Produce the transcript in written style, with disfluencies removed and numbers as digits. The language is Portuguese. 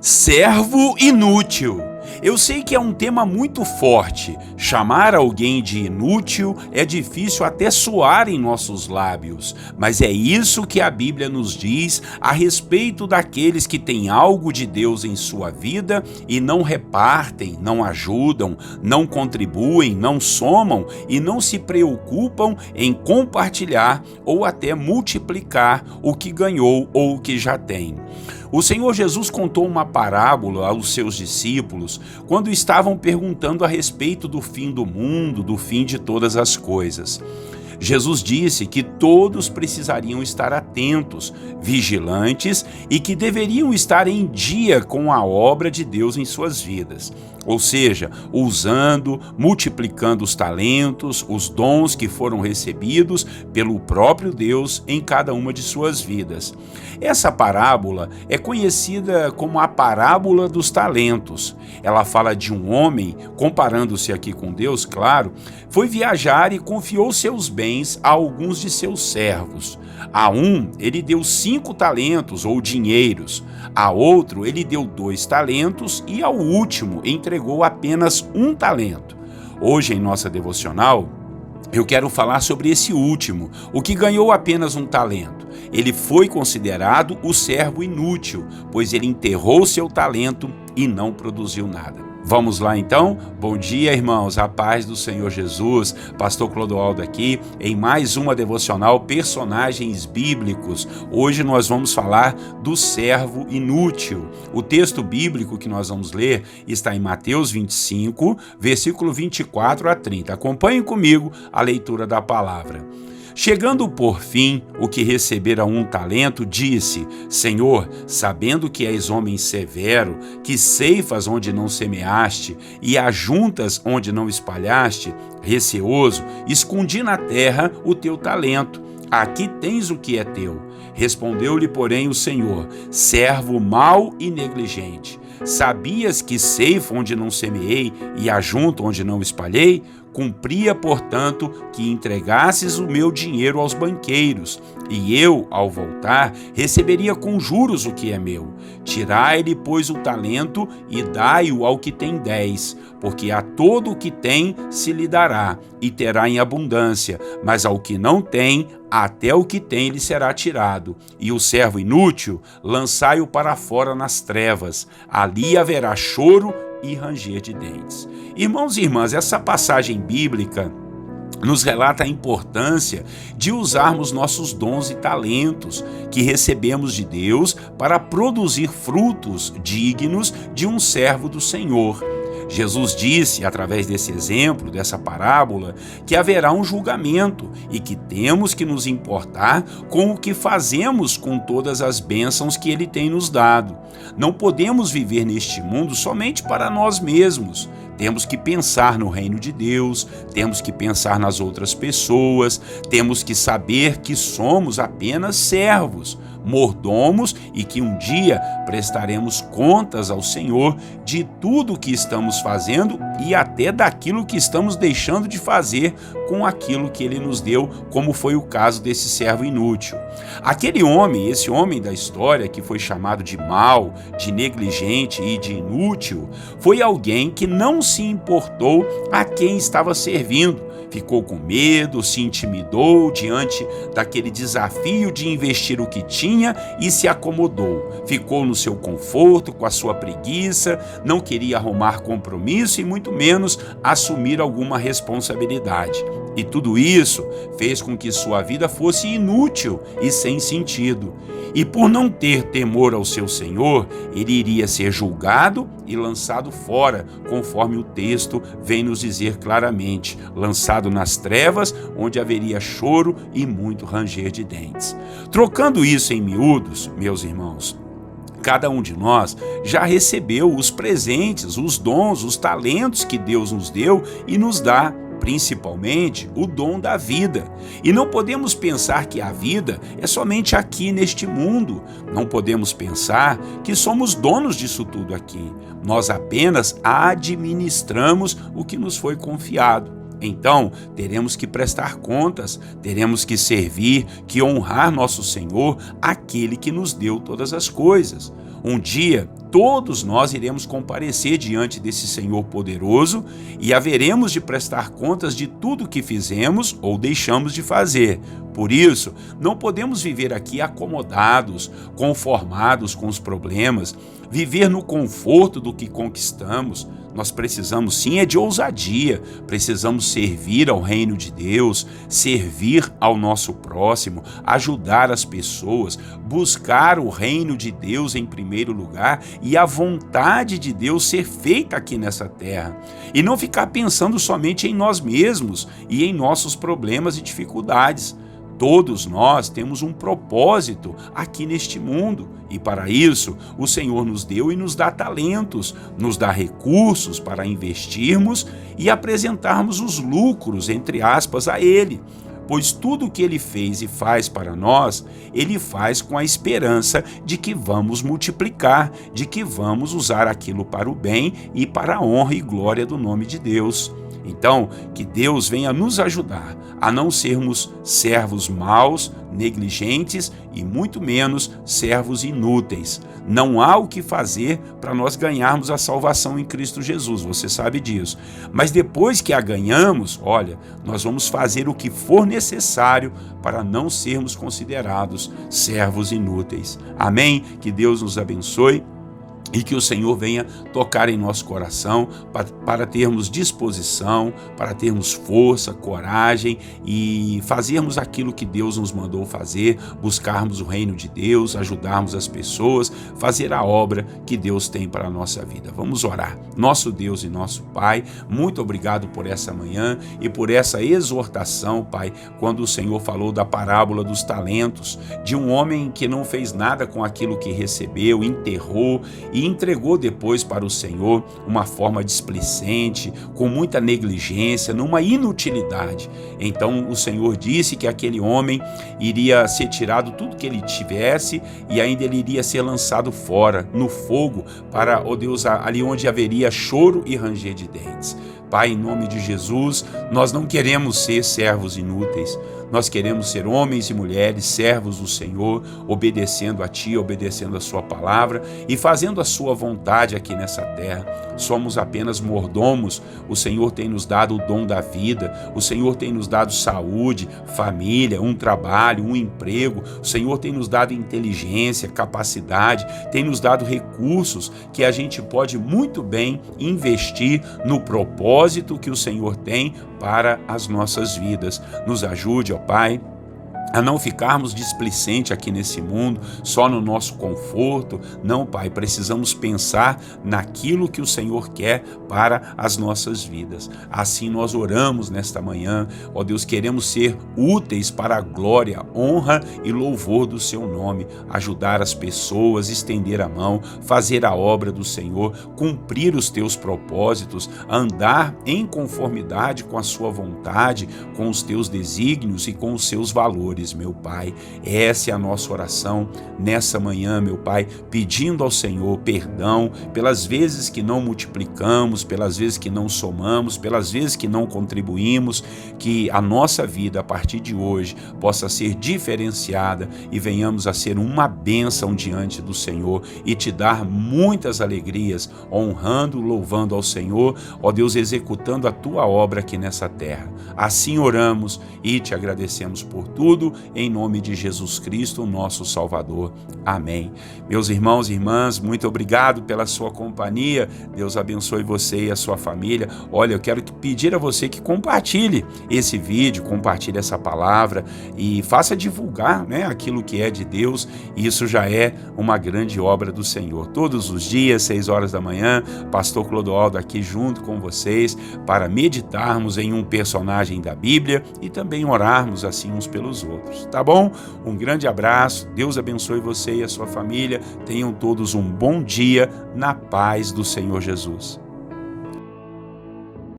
Servo inútil. Eu sei que é um tema muito forte. Chamar alguém de inútil é difícil até soar em nossos lábios, mas é isso que a Bíblia nos diz a respeito daqueles que têm algo de Deus em sua vida e não repartem, não ajudam, não contribuem, não somam e não se preocupam em compartilhar ou até multiplicar o que ganhou ou o que já tem. O Senhor Jesus contou uma parábola aos seus discípulos quando estavam perguntando a respeito do fim do mundo, do fim de todas as coisas. Jesus disse que todos precisariam estar atentos, vigilantes e que deveriam estar em dia com a obra de Deus em suas vidas. Ou seja, usando, multiplicando os talentos, os dons que foram recebidos pelo próprio Deus em cada uma de suas vidas. Essa parábola é conhecida como a parábola dos talentos. Ela fala de um homem, comparando-se aqui com Deus, claro, foi viajar e confiou seus bens a alguns de seus servos. A um, ele deu 5 talentos ou dinheiros. A outro, ele deu 2 talentos e ao último, entregou apenas 1 talento. Hoje, em nossa devocional, eu quero falar sobre esse último, o que ganhou apenas 1 talento. Ele foi considerado o servo inútil, pois ele enterrou seu talento e não produziu nada. Vamos lá então? Bom dia, irmãos, a paz do Senhor Jesus, Pastor Clodoaldo aqui, em mais uma devocional Personagens Bíblicos. Hoje nós vamos falar do servo inútil. O texto bíblico que nós vamos ler está em Mateus 25, versículo 24 a 30. Acompanhem comigo a leitura da palavra. Chegando por fim, o que recebera 1 talento, disse: Senhor, sabendo que és homem severo, que ceifas onde não semeaste e ajuntas onde não espalhaste, receoso, escondi na terra o teu talento. Aqui tens o que é teu. Respondeu-lhe, porém, o Senhor: servo mau e negligente. Sabias que ceifo onde não semeei e ajunto onde não espalhei? Cumpria, portanto, que entregasses o meu dinheiro aos banqueiros, e eu, ao voltar, receberia com juros o que é meu. Tirai-lhe, pois, o talento e dai-o ao que tem 10, porque a todo o que tem se lhe dará, e terá em abundância, mas ao que não tem, até o que tem lhe será tirado. E o servo inútil, lançai-o para fora nas trevas, ali haverá choro e ranger de dentes. Irmãos e irmãs, essa passagem bíblica nos relata a importância de usarmos nossos dons e talentos que recebemos de Deus para produzir frutos dignos de um servo do Senhor. Jesus disse, através desse exemplo, dessa parábola, que haverá um julgamento e que temos que nos importar com o que fazemos com todas as bênçãos que Ele tem nos dado. Não podemos viver neste mundo somente para nós mesmos. Temos que pensar no reino de Deus, temos que pensar nas outras pessoas, temos que saber que somos apenas servos, mordomos e que um dia prestaremos contas ao Senhor de tudo o que estamos fazendo e até daquilo que estamos deixando de fazer com aquilo que Ele nos deu, como foi o caso desse servo inútil. Aquele homem, esse homem da história que foi chamado de mau, de negligente e de inútil, foi alguém que não se importou a quem estava servindo. Ficou com medo, se intimidou diante daquele desafio de investir o que tinha e se acomodou. Ficou no seu conforto, com a sua preguiça, não queria arrumar compromisso e muito menos assumir alguma responsabilidade. E tudo isso fez com que sua vida fosse inútil e sem sentido. E por não ter temor ao seu Senhor, ele iria ser julgado e lançado fora, conforme o texto vem nos dizer claramente, lançado nas trevas, onde haveria choro e muito ranger de dentes. Trocando isso em miúdos, meus irmãos, cada um de nós já recebeu os presentes, os dons, os talentos que Deus nos deu e nos dá, principalmente o dom da vida. E não podemos pensar que a vida é somente aqui neste mundo. Não podemos pensar que somos donos disso tudo aqui. Nós apenas administramos o que nos foi confiado. Então, teremos que prestar contas, teremos que servir, que honrar nosso Senhor, aquele que nos deu todas as coisas. Um dia, todos nós iremos comparecer diante desse Senhor poderoso e haveremos de prestar contas de tudo que fizemos ou deixamos de fazer. Por isso, não podemos viver aqui acomodados, conformados com os problemas, viver no conforto do que conquistamos. Nós precisamos sim de ousadia, precisamos servir ao reino de Deus, servir ao nosso próximo, ajudar as pessoas, buscar o reino de Deus em primeiro lugar e a vontade de Deus ser feita aqui nessa terra. E não ficar pensando somente em nós mesmos e em nossos problemas e dificuldades. Todos nós temos um propósito aqui neste mundo e para isso o Senhor nos deu e nos dá talentos, nos dá recursos para investirmos e apresentarmos os lucros, entre aspas, a Ele. Pois tudo o que Ele fez e faz para nós, Ele faz com a esperança de que vamos multiplicar, de que vamos usar aquilo para o bem e para a honra e glória do nome de Deus. Então, que Deus venha nos ajudar a não sermos servos maus, negligentes e muito menos servos inúteis. Não há o que fazer para nós ganharmos a salvação em Cristo Jesus, você sabe disso. Mas depois que a ganhamos, olha, nós vamos fazer o que for necessário para não sermos considerados servos inúteis. Amém? Que Deus nos abençoe. E que o Senhor venha tocar em nosso coração para termos disposição, para termos força, coragem e fazermos aquilo que Deus nos mandou fazer, buscarmos o reino de Deus, ajudarmos as pessoas, fazer a obra que Deus tem para a nossa vida. Vamos orar. Nosso Deus e nosso Pai, muito obrigado por essa manhã e por essa exortação, Pai, quando o Senhor falou da parábola dos talentos, de um homem que não fez nada com aquilo que recebeu, enterrou e entregou depois para o Senhor uma forma displicente, com muita negligência, numa inutilidade. Então o Senhor disse que aquele homem iria ser tirado tudo que ele tivesse e ainda ele iria ser lançado fora, no fogo, para, ó Deus, ali onde haveria choro e ranger de dentes. Pai, em nome de Jesus, nós não queremos ser servos inúteis, nós queremos ser homens e mulheres, servos do Senhor, obedecendo a Ti, obedecendo a Sua palavra e fazendo a Sua vontade aqui nessa terra. Somos apenas mordomos, o Senhor tem nos dado o dom da vida, o Senhor tem nos dado saúde, família, um trabalho, um emprego, o Senhor tem nos dado inteligência, capacidade, tem nos dado recursos que a gente pode muito bem investir no propósito que o Senhor tem para as nossas vidas. Nos ajude, ó Pai, a não ficarmos displicentes aqui nesse mundo, só no nosso conforto. Não, Pai, precisamos pensar naquilo que o Senhor quer para as nossas vidas. Assim nós oramos nesta manhã, ó Deus, queremos ser úteis para a glória, honra e louvor do Seu nome, ajudar as pessoas, estender a mão, fazer a obra do Senhor, cumprir os Teus propósitos, andar em conformidade com a Sua vontade, com os Teus desígnios e com os Seus valores. Meu Pai, essa é a nossa oração nessa manhã, meu Pai, pedindo ao Senhor perdão pelas vezes que não multiplicamos, pelas vezes que não somamos, pelas vezes que não contribuímos, que a nossa vida a partir de hoje possa ser diferenciada e venhamos a ser uma bênção diante do Senhor e Te dar muitas alegrias, honrando, louvando ao Senhor, ó Deus, executando a Tua obra aqui nessa terra. Assim oramos e Te agradecemos por tudo, em nome de Jesus Cristo, nosso Salvador. Amém. Meus irmãos e irmãs, muito obrigado pela sua companhia. Deus abençoe você e a sua família. Olha, eu quero pedir a você que compartilhe esse vídeo, compartilhe essa palavra e faça divulgar, aquilo que é de Deus. Isso já é uma grande obra do Senhor. Todos os dias, 6 horas da manhã, Pastor Clodoaldo aqui junto com vocês para meditarmos em um personagem da Bíblia e também orarmos assim uns pelos outros. Tá bom? Um grande abraço, Deus abençoe você e a sua família, tenham todos um bom dia na paz do Senhor Jesus.